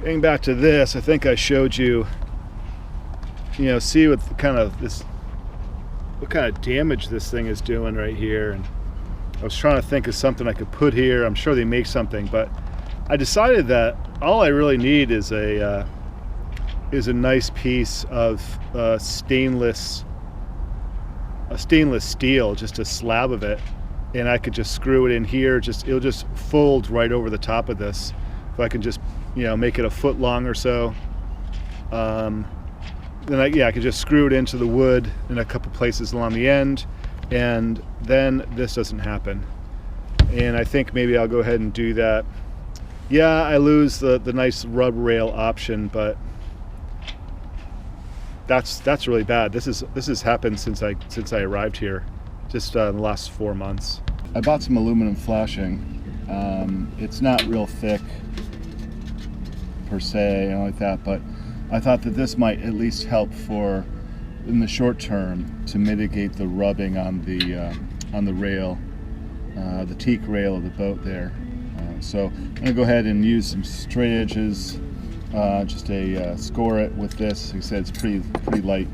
getting back to this, I think I showed you, see what kind of damage this thing is doing right here. And I was trying to think of something I could put here. I'm sure they make something, but I decided that all I really need is a nice piece of stainless steel, just a slab of it, and I could just screw it in here. It'll just fold right over the top of this. If I can just make it a foot long or so, then I could just screw it into the wood in a couple places along the end, and then this doesn't happen. And I think maybe I'll go ahead and do that. Yeah, I lose the nice rub rail option, but that's really bad. This has happened since I arrived here, just in the last 4 months. I bought some aluminum flashing. It's not real thick per se, like that, but I thought that this might at least help in the short term, to mitigate the rubbing on the rail, the teak rail of the boat there. So I'm going to go ahead and use some straight edges, just score it with this. Like I said, it's pretty light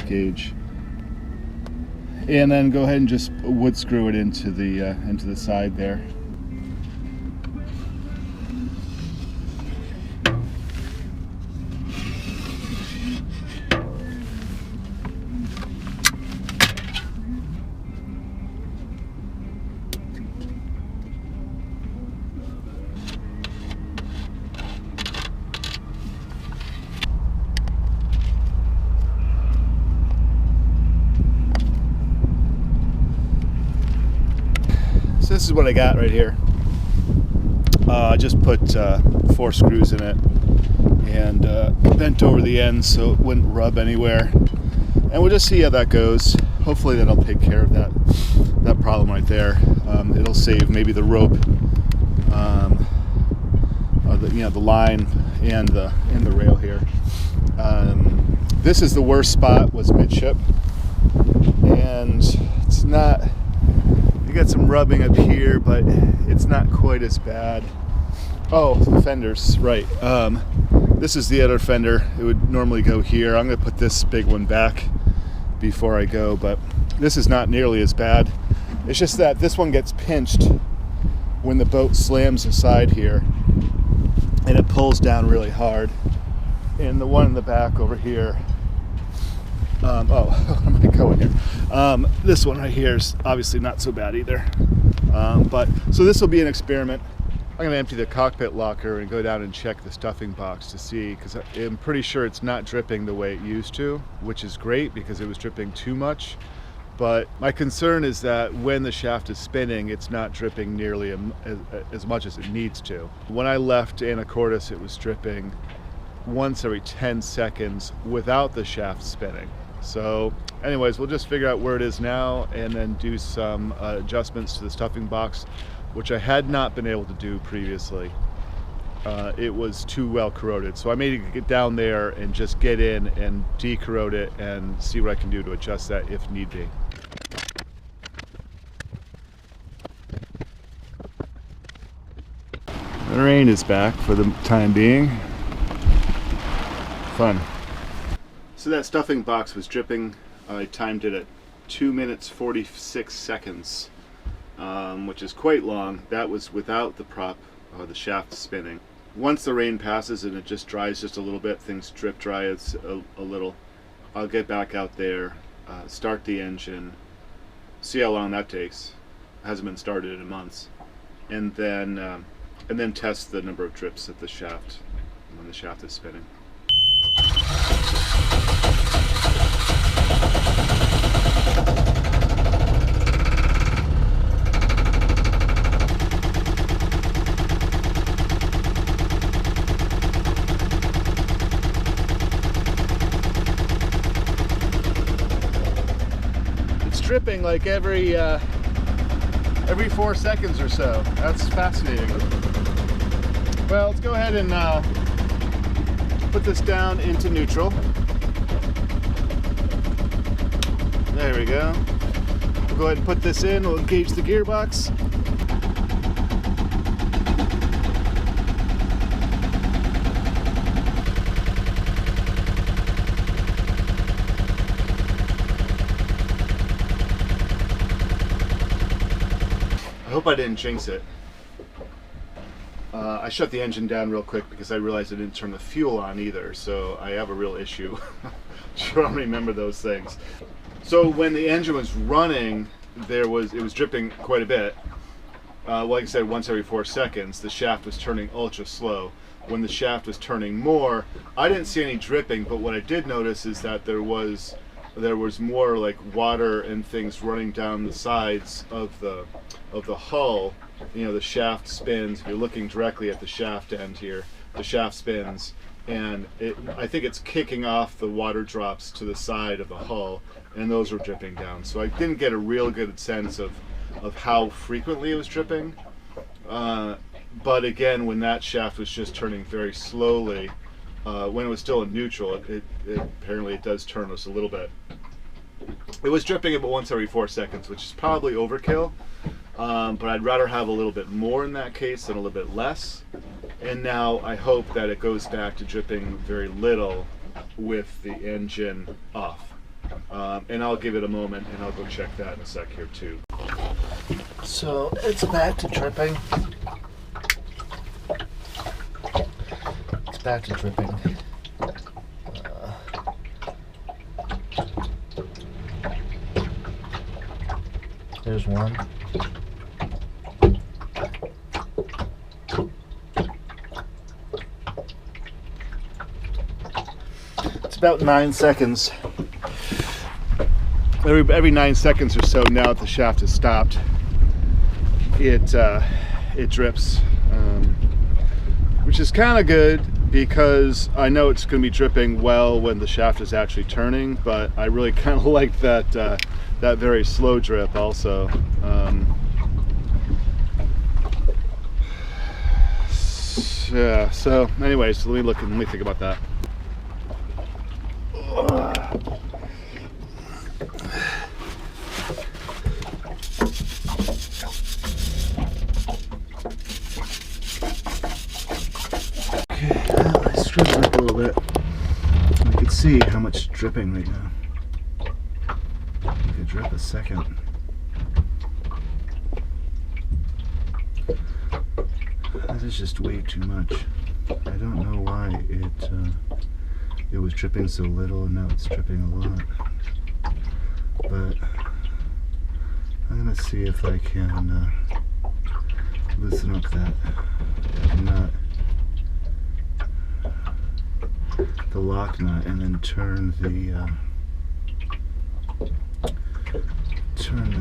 gauge, and then go ahead and just wood screw it into the side there. So this is what I got right here. I just put 4 screws in it and bent over the ends so it wouldn't rub anywhere. And we'll just see how that goes. Hopefully that'll take care of that problem right there. It'll save maybe the rope, or the line and the rail here. This is the worst spot, was midship, and it's not. Got some rubbing up here, but it's not quite as bad. Oh, the fenders, right. This is the other fender. It would normally go here. I'm going to put this big one back before I go, but this is not nearly as bad. It's just that this one gets pinched when the boat slams aside here, and it pulls down really hard. And the one in the back over here, I'm going to go in here. This one right here is obviously not so bad either. So this will be an experiment. I'm going to empty the cockpit locker and go down and check the stuffing box to see, because I'm pretty sure it's not dripping the way it used to, which is great because it was dripping too much. But my concern is that when the shaft is spinning, it's not dripping nearly as much as it needs to. When I left Anacortes, it was dripping once every 10 seconds without the shaft spinning. So anyways, we'll just figure out where it is now and then do some adjustments to the stuffing box, which I had not been able to do previously. It was too well corroded. So I may get down there and just get in and decorrode it and see what I can do to adjust that if need be. The rain is back for the time being. Fun. So that stuffing box was dripping. I timed it at 2 minutes 46 seconds, which is quite long. That was without the prop or the shaft spinning. Once the rain passes and it just dries just a little bit, things drip dry a little, I'll get back out there, start the engine, see how long that takes. It hasn't been started in months, and then test the number of drips at the shaft when the shaft is spinning. It's dripping like every 4 seconds or so. That's fascinating. Well, let's go ahead and put this down into neutral. There we go. We'll go ahead and put this in. We'll engage the gearbox. hope I didn't jinx it. I shut the engine down real quick because I realized I didn't turn the fuel on either, so I have a real issue. Sure, I don't remember those things. So when the engine was running, it was dripping quite a bit. Like I said, once every 4 seconds, the shaft was turning ultra slow. When the shaft was turning more, I didn't see any dripping, but what I did notice is that there was more like water and things running down the sides of the hull. You know, the shaft spins. If you're looking directly at the shaft end here, the shaft spins, and I think it's kicking off the water drops to the side of the hull, and those were dripping down. So I didn't get a real good sense of how frequently it was dripping. But again, when that shaft was just turning very slowly, when it was still in neutral, apparently it does turn us a little bit. It was dripping about once every 4 seconds, which is probably overkill. But I'd rather have a little bit more in that case than a little bit less. And now I hope that it goes back to dripping very little with the engine off. And I'll give it a moment and I'll go check that in a sec here too. So it's back to dripping. It's back to dripping. There's one. It's about 9 seconds. Every 9 seconds or so, now that the shaft has stopped, it drips, which is kind of good because I know it's going to be dripping well when the shaft is actually turning, but I really kind of like that very slow drip also. Yeah, so anyways, let me think about that. Okay, well, I screwed it up a little bit. I can see how much dripping right now. I could drip a second. That is just way too much. I don't know why it was dripping so little and now it's dripping a lot. But I'm gonna see if I can loosen up that nut, the lock nut, and then turn the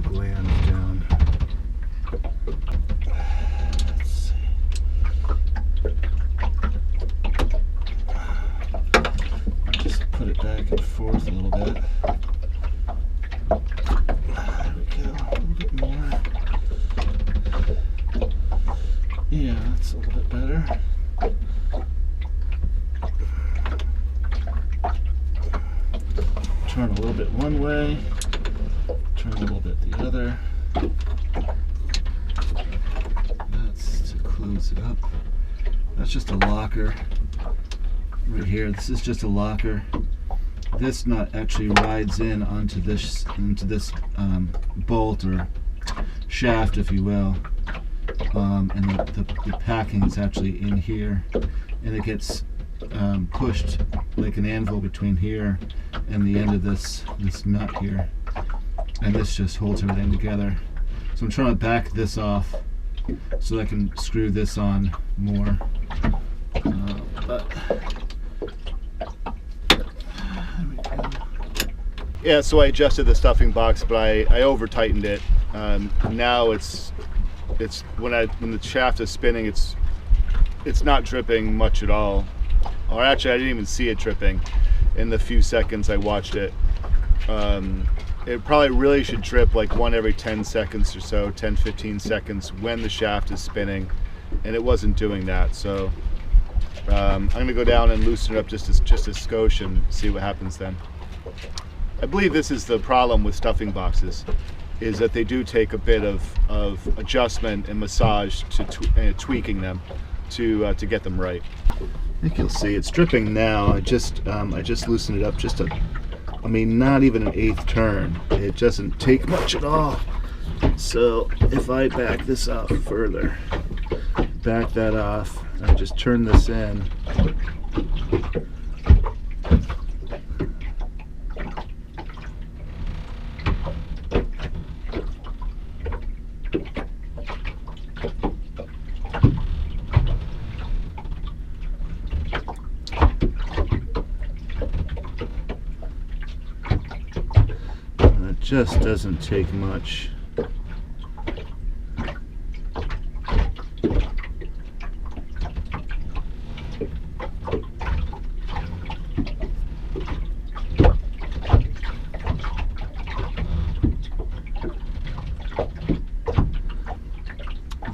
gland down. Let's see. Just put it back and forth a little bit. There we go. A little bit more. Yeah, that's a little bit better. Turn a little bit one way, turn a little bit the other. That's to close it up. That's just a locker right here. This is just a locker. This nut actually rides in onto this bolt or shaft, if you will, and the packing is actually in here, and it gets pushed like an anvil between here and the end of this nut here, and this just holds everything together. So I'm trying to back this off so I can screw this on more. But there we go. Yeah, so I adjusted the stuffing box, but I over tightened it. Now it's when the shaft is spinning, it's not dripping much at all. Or actually, I didn't even see it dripping in the few seconds I watched it. It probably really should drip like one every 10 seconds or so, 10-15 seconds when the shaft is spinning, and it wasn't doing that. So I'm going to go down and loosen it up just a skosh and see what happens then. I believe this is the problem with stuffing boxes, is that they do take a bit of adjustment and massage to tweaking them to get them right. I think you'll see it's dripping now. I just loosened it up not even an 1/8 turn. It doesn't take much at all. So if I back this off further, back that off, and just turn this in, it just doesn't take much.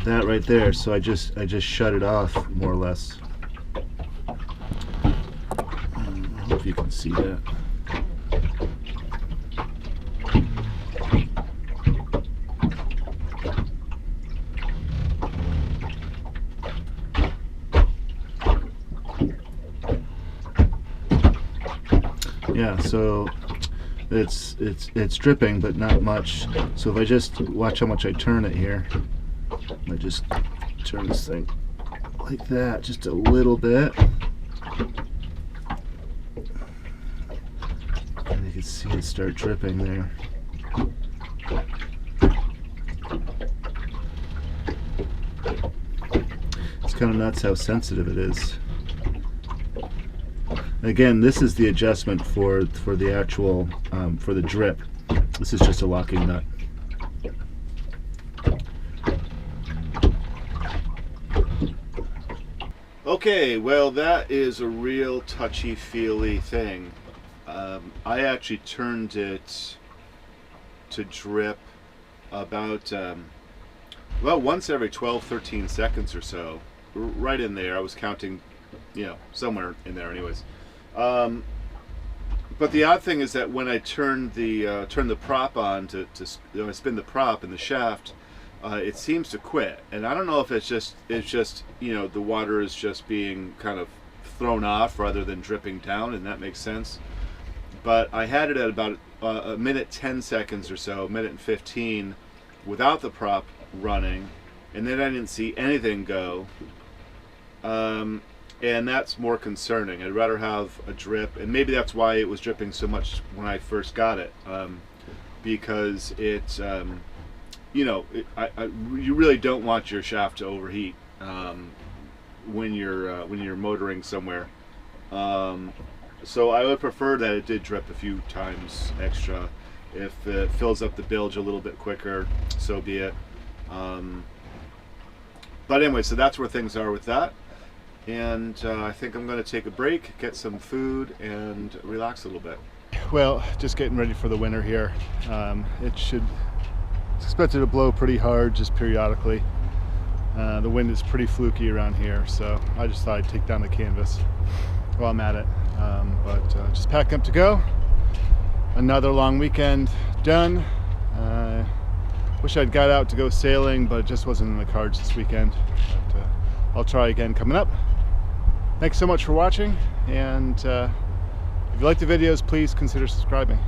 That right there, so I just shut it off more or less. I hope you can see that. Yeah, so it's dripping, but not much. So if I just watch how much I turn it here, I just turn this thing like that, just a little bit, and you can see it start dripping there. It's kind of nuts how sensitive it is. Again, this is the adjustment for the actual for the drip. This is just a locking nut. Okay, well, that is a real touchy-feely thing. I actually turned it to drip about well, once every 12-13 seconds or so, right in there. I was counting, you know, somewhere in there anyways. But the odd thing is that when I turn the prop on to you know, spin the prop in the shaft, it seems to quit, and I don't know if it's just you know, the water is just being kind of thrown off rather than dripping down, and that makes sense. But I had it at about a minute 10 seconds or so, a minute and 15, without the prop running, and then I didn't see anything go. And that's more concerning. I'd rather have a drip, and maybe that's why it was dripping so much when I first got it, because it, you know, you really don't want your shaft to overheat when you're motoring somewhere. So I would prefer that it did drip a few times extra. If it fills up the bilge a little bit quicker, so be it. But anyway, so that's where things are with that. And I think I'm going to take a break, get some food, and relax a little bit. Well, just getting ready for the winter here. It's expected to blow pretty hard, just periodically. The wind is pretty fluky around here, so I just thought I'd take down the canvas while I'm at it. But just packing up to go. Another long weekend done. Wish I'd got out to go sailing, but it just wasn't in the cards this weekend. But, I'll try again coming up. Thanks so much for watching, and if you like the videos, please consider subscribing.